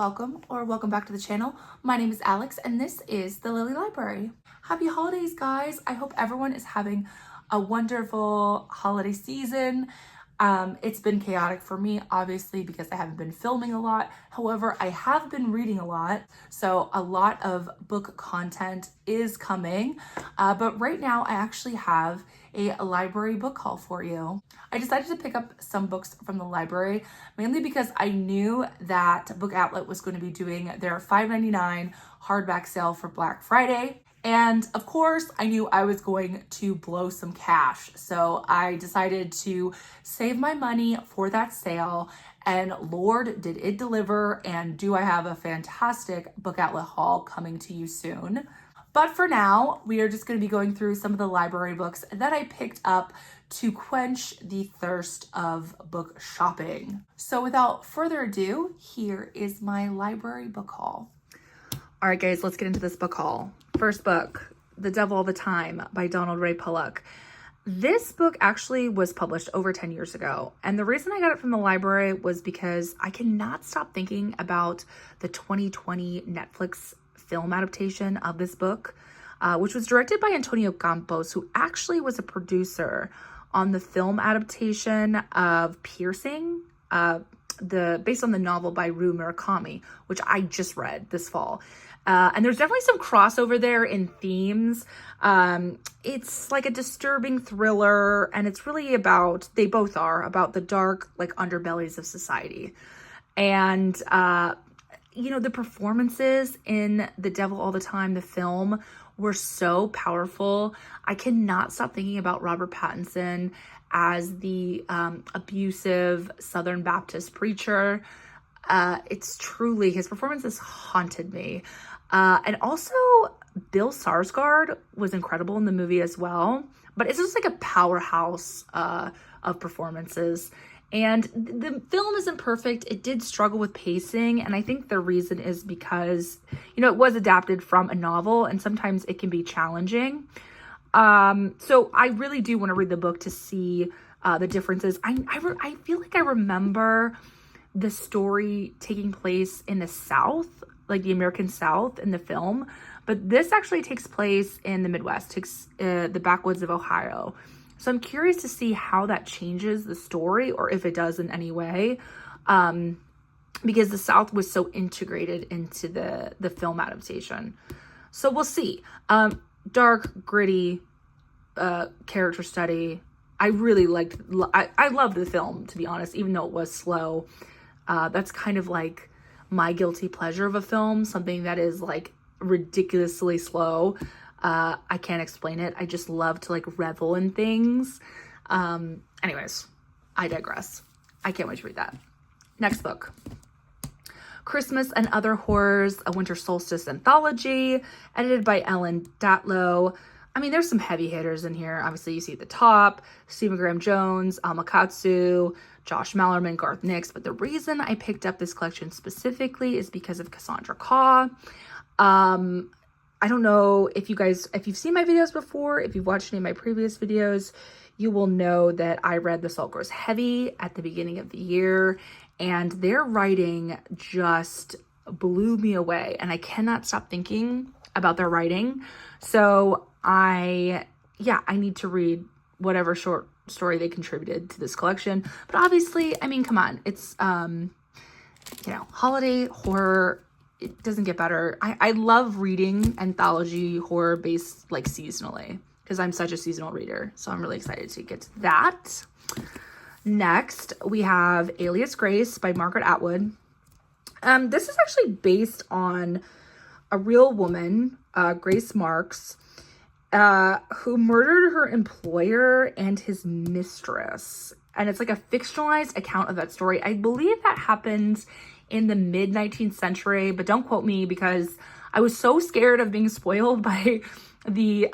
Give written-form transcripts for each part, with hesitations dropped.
welcome back to the channel. My name is Alex and this is the Lily Library. Happy holidays, guys. I hope everyone is having a wonderful holiday season. It's been chaotic for me, obviously, because I haven't been filming a lot. However, I have been reading a lot, so a lot of book content is coming. But right now, I actually have a library book haul for you. I decided to pick up some books from the library, mainly because I knew that Book Outlet was going to be doing their $5.99 hardback sale for Black Friday. And of course, I knew I was going to blow some cash. So I decided to save my money for that sale. And Lord, did it deliver. And do I have a fantastic Book Outlet haul coming to you soon. But for now, we are just going to be going through some of the library books that I picked up to quench the thirst of book shopping. So without further ado, here is my library book haul. All right, guys, let's get into this book haul. First book, The Devil All the Time by Donald Ray Pollock. This book actually was published over 10 years ago. And the reason I got it from the library was because I cannot stop thinking about the 2020 Netflix film adaptation of this book, which was directed by Antonio Campos, who actually was a producer on the film adaptation of Piercing, based on the novel by Ryu Murakami, which I just read this fall. And there's definitely some crossover there in themes. It's like a disturbing thriller, and it's really about, they both are, about the dark, like, underbellies of society. And, you know, the performances in The Devil All the Time, the film, were so powerful. I cannot stop thinking about Robert Pattinson as the abusive Southern Baptist preacher. It's truly, his performances haunted me. And also Bill Skarsgård was incredible in the movie as well, but it's just like a powerhouse of performances. And the film isn't perfect. It did struggle with pacing, and I think the reason is because, you know, it was adapted from a novel, and sometimes it can be challenging. So I really do want to read the book to see the differences. I feel like I remember the story taking place in the South, like the American South in the film, but this actually takes place in the Midwest, the backwoods of Ohio. So I'm curious to see how that changes the story, or if it does in any way, because the South was so integrated into the film adaptation. So we'll see. Dark, gritty character study. I really liked, I loved the film, to be honest, even though it was slow. That's kind of like my guilty pleasure of a film, something that is like ridiculously slow. I can't explain it. I just love to like revel in things. Anyways, I digress. I can't wait to read that. Next book. Christmas and Other Horrors, a Winter Solstice Anthology, edited by Ellen Datlow. I mean, there's some heavy hitters in here. Obviously, you see at the top, Stephen Graham Jones, Alma Katsu, Josh Malerman, Garth Nix. But the reason I picked up this collection specifically is because of Cassandra Khaw. I don't know if you've seen my videos before, if you've watched any of my previous videos, you will know that I read The Salt Grows Heavy at the beginning of the year, and their writing just blew me away, and I cannot stop thinking about their writing. So I need to read whatever short story they contributed to this collection. But obviously, I mean, come on, it's, you know, holiday horror. It doesn't get better. I love reading anthology horror based like seasonally, because I'm such a seasonal reader. So I'm really excited to get to that. Next, we have Alias Grace by Margaret Atwood. This is actually based on a real woman, Grace Marks, who murdered her employer and his mistress. And it's like a fictionalized account of that story. I believe that happened in the mid-19th century, but don't quote me, because I was so scared of being spoiled by the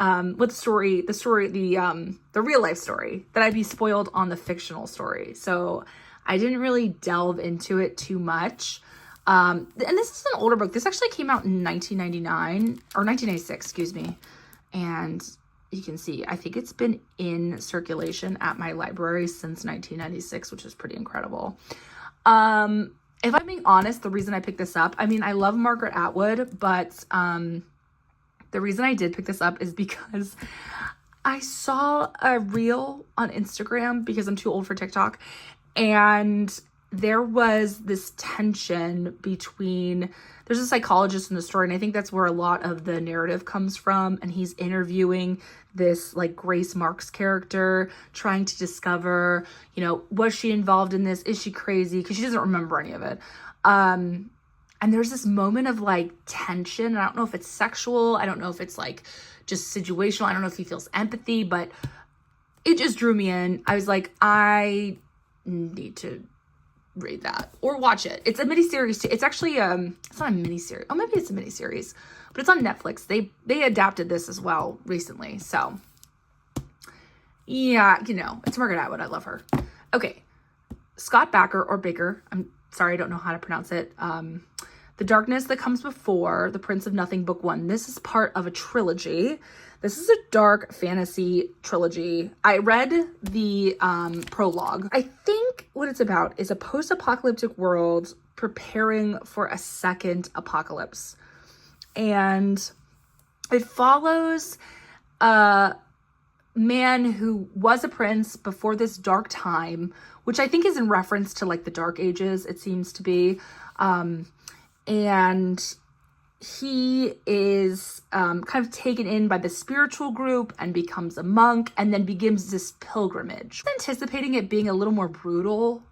real life story, that I'd be spoiled on the fictional story. So I didn't really delve into it too much. And this is an older book. This actually came out in 1999 or 1996, excuse me. And you can see, I think it's been in circulation at my library since 1996, which is pretty incredible. if I'm being honest, the reason I picked this up, I mean, I love Margaret Atwood, but the reason I did pick this up is because I saw a reel on Instagram, because I'm too old for TikTok, and there was this tension between, there's a psychologist in the story, and I think that's where a lot of the narrative comes from, and he's interviewing this like Grace Marks character, trying to discover, you know, was she involved in this? Is she crazy? Because she doesn't remember any of it. And there's this moment of like tension, and I don't know if it's sexual, I don't know if it's like just situational, I don't know if he feels empathy, but it just drew me in. I was like, I need to read that or watch it. It's a miniseries too. It's actually it's not a miniseries. Oh, maybe it's a miniseries, but it's on Netflix. They adapted this as well recently. So yeah, you know, it's Margaret Atwood. I love her. Okay, Scott Bakker or Baker. I'm sorry, I don't know how to pronounce it. The Darkness That Comes Before, The Prince of Nothing, Book 1. This is part of a trilogy. This is a dark fantasy trilogy. I read the prologue. I think what it's about is a post-apocalyptic world preparing for a second apocalypse. And it follows a man who was a prince before this dark time, which I think is in reference to like the Dark Ages, it seems to be. And he is kind of taken in by the spiritual group and becomes a monk, and then begins this pilgrimage. Anticipating it being a little more brutal,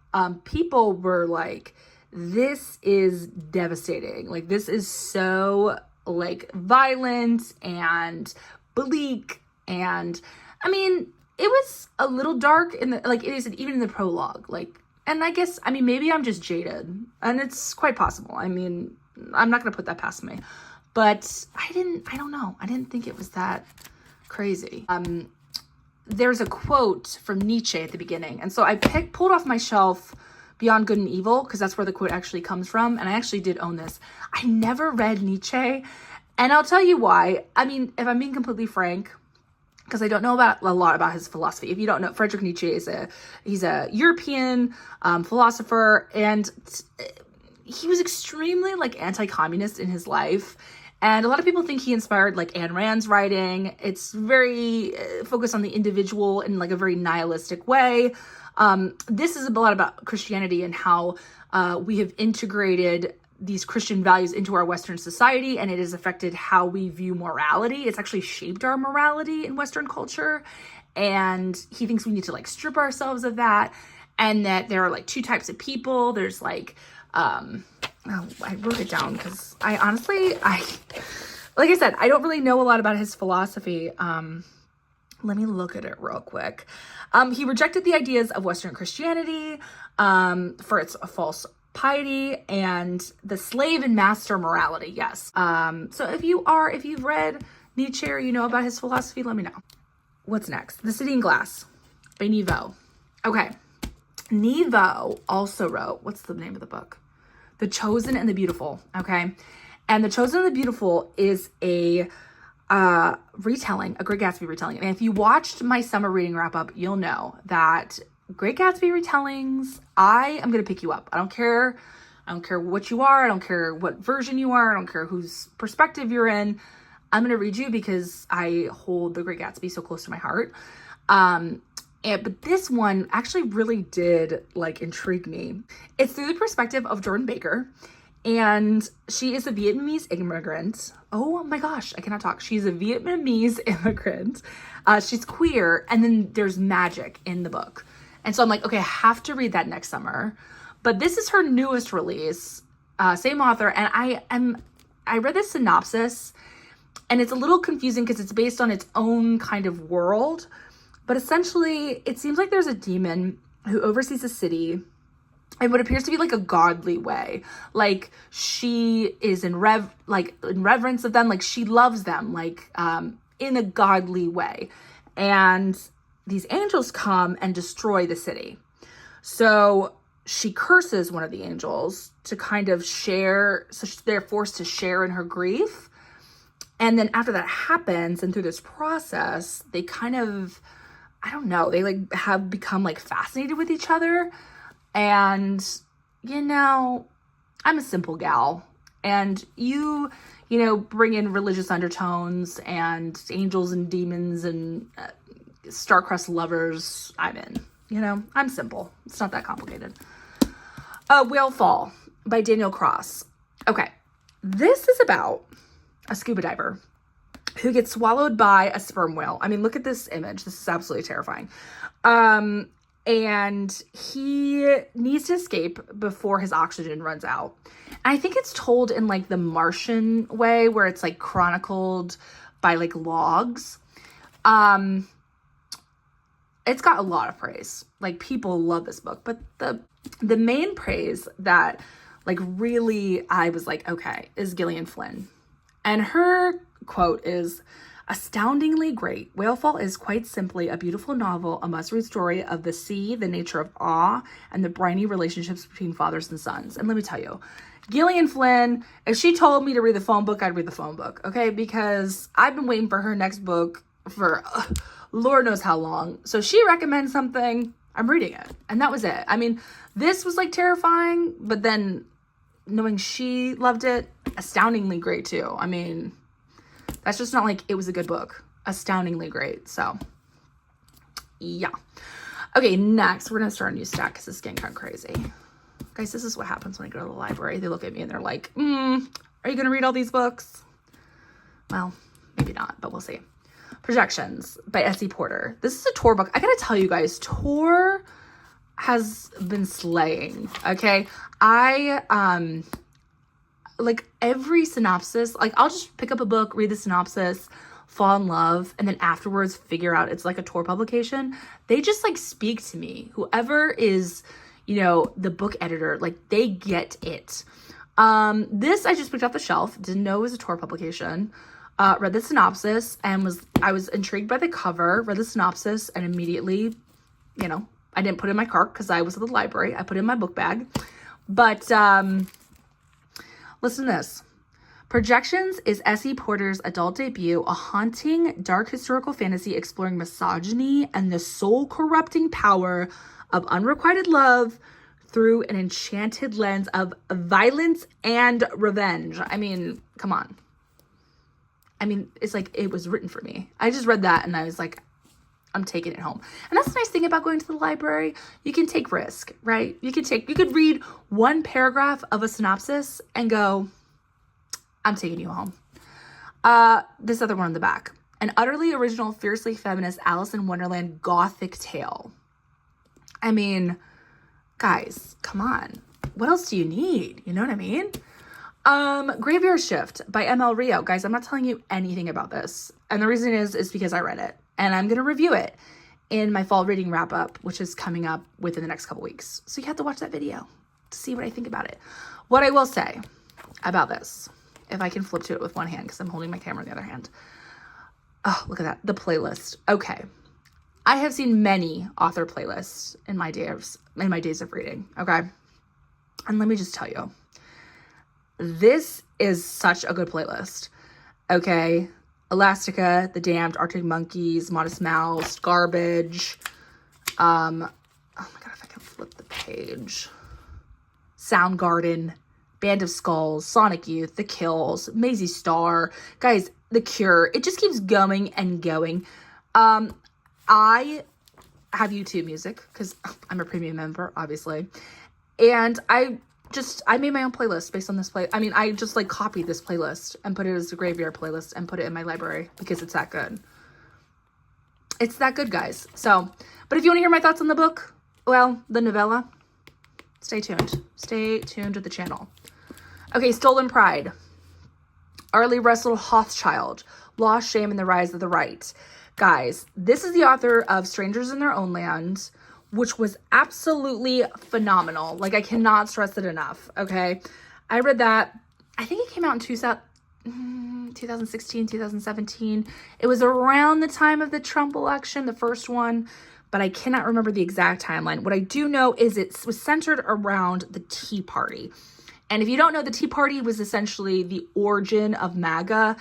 people were like, this is devastating. Like, this is so like violent and bleak. And I mean, it was a little dark in the, like, it is even in the prologue, like, and I guess, I mean, maybe I'm just jaded, and it's quite possible. I mean, I'm not going to put that past me, but I don't know. I didn't think it was that crazy. There's a quote from Nietzsche at the beginning. And so I pulled off my shelf Beyond Good and Evil, because that's where the quote actually comes from. And I actually did own this. I never read Nietzsche, and I'll tell you why. I mean, if I'm being completely frank, because I don't know a lot about his philosophy. If you don't know, Friedrich Nietzsche he's a European philosopher, and he was extremely like anti-communist in his life. And a lot of people think he inspired like Ayn Rand's writing. It's very focused on the individual in like a very nihilistic way. This is a lot about Christianity and how we have integrated these Christian values into our Western society, and it has affected how we view morality. It's actually shaped our morality in Western culture. And he thinks we need to like strip ourselves of that, and that there are like two types of people. There's like, I wrote it down because I honestly, like I said, I don't really know a lot about his philosophy. Let me look at it real quick. He rejected the ideas of Western Christianity for its false piety and the slave and master morality. Yes. So if you've read Nietzsche or you know about his philosophy, let me know. What's next? The City in Glass by Nevo. Okay. Nevo also wrote, what's the name of the book? The Chosen and the Beautiful. Okay. And The Chosen and the Beautiful is a retelling, a Great Gatsby retelling. And if you watched my summer reading wrap up, you'll know that Great Gatsby retellings, I am going to pick you up. I don't care what you are. I don't care what version you are. I don't care whose perspective you're in. I'm going to read you because I hold The Great Gatsby so close to my heart. But this one actually really did like intrigue me. It's through the perspective of Jordan Baker, and she is a Vietnamese immigrant. Oh my gosh, I cannot talk. She's a Vietnamese immigrant. She's queer, and then there's magic in the book. And so I'm like, okay, I have to read that next summer. But this is her newest release, same author. And I read the synopsis, and it's a little confusing because it's based on its own kind of world. But essentially, it seems like there's a demon who oversees a city in what appears to be like a godly way. Like she is in reverence of them. Like she loves them, like in a godly way. And these angels come and destroy the city. So she curses one of the angels to kind of share, so they're forced to share in her grief. And then after that happens, and through this process, they kind of, I don't know, they have become fascinated with each other. And, I'm a simple gal, and you know, bring in religious undertones and angels and demons and star-crossed lovers. I'm in. You know, I'm simple. It's not that complicated. Whale Fall by Daniel Cross. Okay, this is about a scuba diver who gets swallowed by a sperm whale. I mean, look at this image. This is absolutely terrifying. And he needs to escape before his oxygen runs out. And I think it's told in like the Martian way, where it's like chronicled by like logs. It's got a lot of praise. Like, people love this book, but the main praise that like really I was like, okay, is Gillian Flynn. And her quote is, "Astoundingly great. Whale Fall is quite simply a beautiful novel, a must-read story of the sea, the nature of awe, and the briny relationships between fathers and sons." And let me tell you, Gillian Flynn, if she told me to read the phone book, I'd read the phone book, okay? Because I've been waiting for her next book for Lord knows how long. So she recommends something, I'm reading it. And that was it. I mean, this was like terrifying, but then knowing she loved it, astoundingly great too. I mean, that's just not like it was a good book. Astoundingly great. So, yeah. Okay, next, we're going to start a new stack because it's getting kind of crazy. Guys, this is what happens when I go to the library. They look at me and they're like, are you going to read all these books? Well, maybe not, but we'll see. Projections by S.E. Porter. This is a Tor book. I got to tell you guys, Tor has been slaying, okay? I, like every synopsis, like I'll just pick up a book, read the synopsis, fall in love, and then afterwards figure out it's like a Tor publication. They just like speak to me. Whoever is, you know, the book editor, like they get it. This I just picked off the shelf, didn't know it was a Tor publication. Read the synopsis and I was intrigued by the cover, read the synopsis, and immediately, you know, I didn't put it in my cart because I was at the library. I put it in my book bag. But listen to this. Projections is S.E. Porter's adult debut, a haunting, dark historical fantasy exploring misogyny and the soul-corrupting power of unrequited love through an enchanted lens of violence and revenge. I mean, come on. I mean, it's like it was written for me. I just read that and I was like, I'm taking it home. And that's the nice thing about going to the library. You can take risk, right? You could read one paragraph of a synopsis and go, I'm taking you home. This other one on the back. An utterly original, fiercely feminist Alice in Wonderland gothic tale. I mean, guys, come on. What else do you need? You know what I mean? Graveyard Shift by M.L. Rio. Guys, I'm not telling you anything about this. And the reason is because I read it. And I'm going to review it in my fall reading wrap up, which is coming up within the next couple weeks. So you have to watch that video to see what I think about it. What I will say about this, if I can flip to it with one hand because I'm holding my camera in the other hand. Oh, look at that. The playlist. Okay. I have seen many author playlists in my days of reading. Okay. And let me just tell you, this is such a good playlist. Okay. Elastica, The Damned, Arctic Monkeys, Modest Mouse, Garbage. Oh my God, if I can flip the page. Soundgarden, Band of Skulls, Sonic Youth, The Kills, Maisie Starr. Guys, The Cure. It just keeps going and going. I have YouTube Music because I'm a premium member, obviously. And I made my own playlist based on this I just like copied this playlist and put it as a graveyard playlist and put it in my library because it's that good. It's that good, guys. So, but if you want to hear my thoughts on the book, well, the novella, stay tuned. Stay tuned to the channel. Okay, Stolen Pride. Arlie Russell Hochschild, Lost, Shame, and the Rise of the Right. Guys, this is the author of Strangers in Their Own Land, which was absolutely phenomenal. Like, I cannot stress it enough, okay? I read that. I think it came out in 2016, 2017. It was around the time of the Trump election, the first one, but I cannot remember the exact timeline. What I do know is it was centered around the Tea Party. And if you don't know, the Tea Party was essentially the origin of MAGA,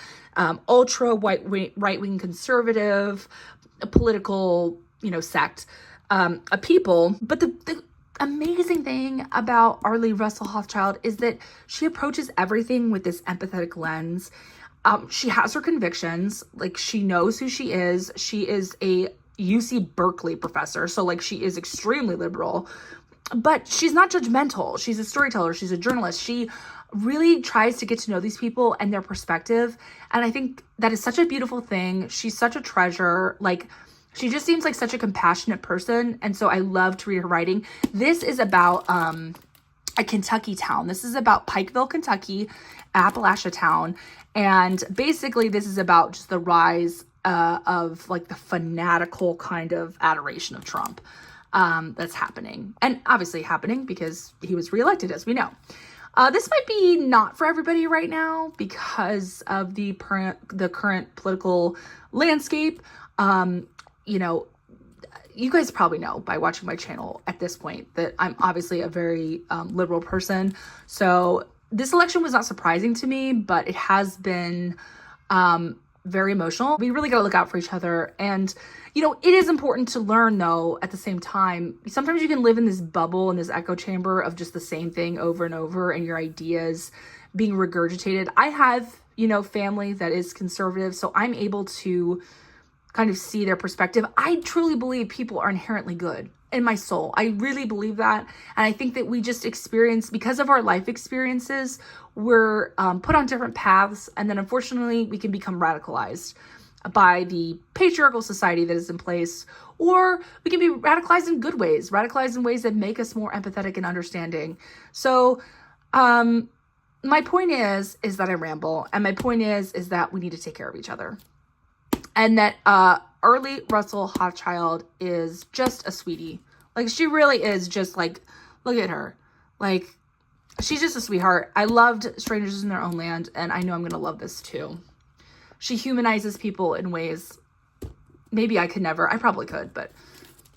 ultra right-wing conservative, a political, sect. A people, but the amazing thing about Arlie Russell Hochschild is that she approaches everything with this empathetic lens. She has her convictions, like she knows who she is. She is a UC Berkeley professor, so like she is extremely liberal, but she's not judgmental. She's a storyteller. She's a journalist. She really tries to get to know these people and their perspective. And I think that is such a beautiful thing. She's such a treasure. Like, she just seems like such a compassionate person. And so I love to read her writing. This is about a Kentucky town. This is about Pikeville, Kentucky, Appalachia town. And basically this is about just the rise of like the fanatical kind of adoration of Trump that's happening. And obviously happening because he was reelected, as we know. This might be not for everybody right now because of the current political landscape. You know, you guys probably know by watching my channel at this point that I'm obviously a very liberal person. So this election was not surprising to me, but it has been very emotional. We really got to look out for each other. And, you know, it is important to learn, though, at the same time. Sometimes you can live in this bubble, in this echo chamber of just the same thing over and over and your ideas being regurgitated. I have, you know, family that is conservative, so I'm able to kind of see their perspective. I truly believe people are inherently good in my soul. I really believe that. And I think that we just experience, because of our life experiences, we're put on different paths. And then unfortunately, we can become radicalized by the patriarchal society that is in place, or we can be radicalized in good ways, radicalized in ways that make us more empathetic and understanding. So my point is that I ramble. And my point is that we need to take care of each other. And that Arlie Russell Hochschild is just a sweetie. Like, she really is just like, look at her. Like, she's just a sweetheart. I loved Strangers in Their Own Land, and I know I'm going to love this too. She humanizes people in ways maybe I could never. I probably could, but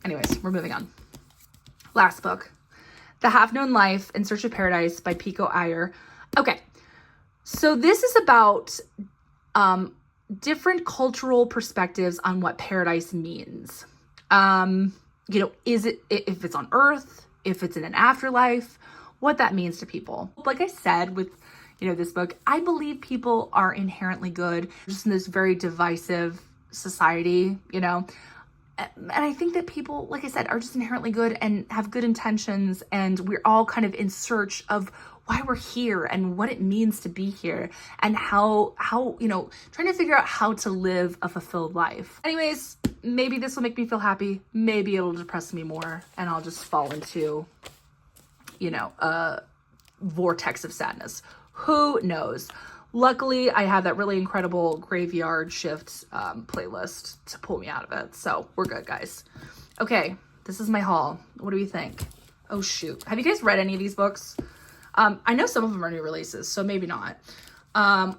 anyways, we're moving on. Last book, The Half-Known Life in Search of Paradise by Pico Iyer. Okay, so this is about different cultural perspectives on what paradise means. You know, is it, if it's on Earth, if it's in an afterlife, what that means to people. Like I said with, you know, this book, I believe people are inherently good, just in this very divisive society, you know. And I think that people, like I said, are just inherently good and have good intentions, and we're all kind of in search of why we're here and what it means to be here, and how, you know, trying to figure out how to live a fulfilled life. Anyways, maybe this will make me feel happy. Maybe it'll depress me more and I'll just fall into, you know, a vortex of sadness. Who knows? Luckily, I have that really incredible Graveyard Shift playlist to pull me out of it. So we're good, guys. Okay, this is my haul. What do we think? Oh, shoot. Have you guys read any of these books? I know some of them are new releases, so maybe not.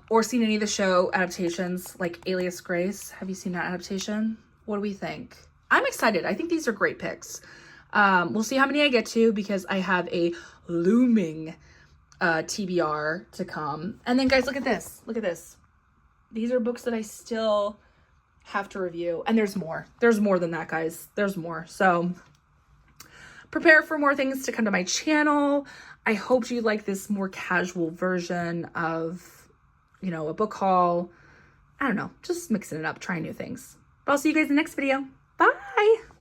Or seen any of the show adaptations, like Alias Grace. Have you seen that adaptation? What do we think? I'm excited. I think these are great picks. We'll see how many I get to, because I have a looming TBR to come. And then, guys, look at this. Look at this. These are books that I still have to review. And there's more. There's more than that, guys. There's more. So prepare for more things to come to my channel. I hope you like this more casual version of, you know, a book haul. I don't know, just mixing it up, trying new things. But I'll see you guys in the next video. Bye!